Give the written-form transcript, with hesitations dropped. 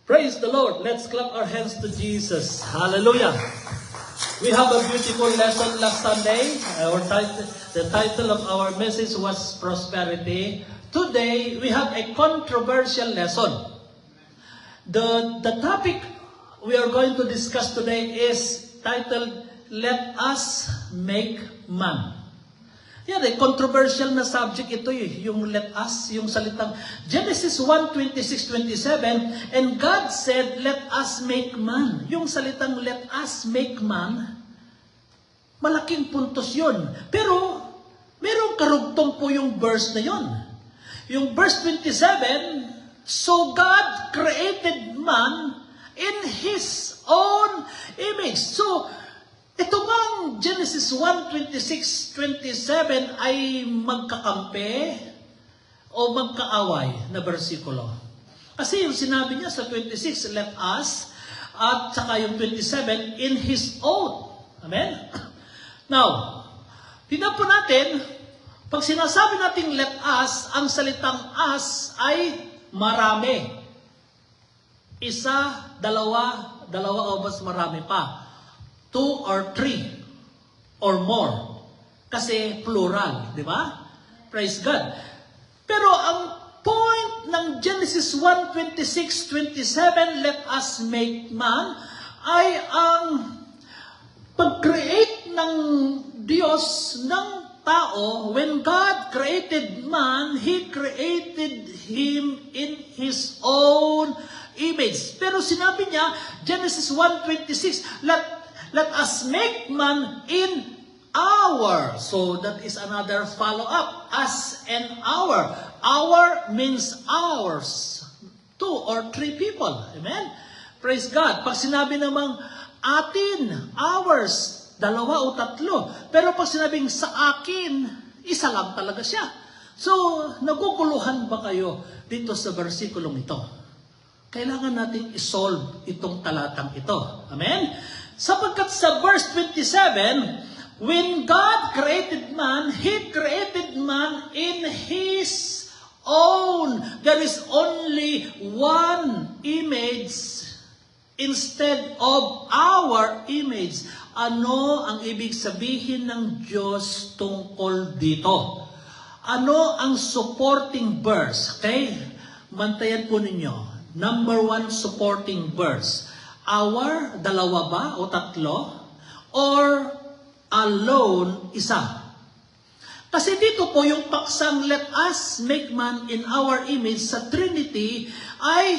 Praise the Lord. Let's clap our hands to Jesus. Hallelujah. We have a beautiful lesson last Sunday. The title of our message was Prosperity. Today, we have a controversial lesson. The topic we are going to discuss today is titled, Let Us Make Man. Yan controversial na subject ito yung let us, yung salitang Genesis 1:26-27, and God said, let us make man. Yung salitang let us make man, malaking puntos yun. Pero, merong karugtong po yung verse na yun. Yung verse 27, so God created man in His own image. So, ito bang Genesis 1:26-27 ay magkakampi o magkaaway na bersikulo? Kasi yung sinabi niya sa 26, let us, at saka yung 27, in His own. Amen? Now, tingnan po natin, pag sinasabi natin let us, ang salitang us ay marami. Isa, dalawa o mas marami pa. 2 or 3 or more. Kasi plural, di ba? Praise God. Pero ang point ng Genesis 1:26-27, let us make man, ay ang pag-create ng Diyos ng tao. When God created man, He created him in His own image. Pero sinabi niya, Genesis 1:26, let us make man in our. So that is another follow-up. Us and our. Our means ours. 2 or 3 people. Amen? Praise God. Pag sinabi namang atin, ours, 2 o 3. Pero pag sinabing sa akin, isa lang talaga siya. So, naguguluhan ba kayo dito sa versikulong ito? Kailangan natin isolve itong talatang ito. Amen? Sapagkat sa verse 27, when God created man, He created man in His own. There is only one image instead of our image. Ano ang ibig sabihin ng Diyos tungkol dito? Ano ang supporting verse? Okay? Mantayan po ninyo. Number 1 supporting verse. Our, 2 ba o 3? Or alone, 1? Kasi dito po yung paksang let us make man in our image sa Trinity ay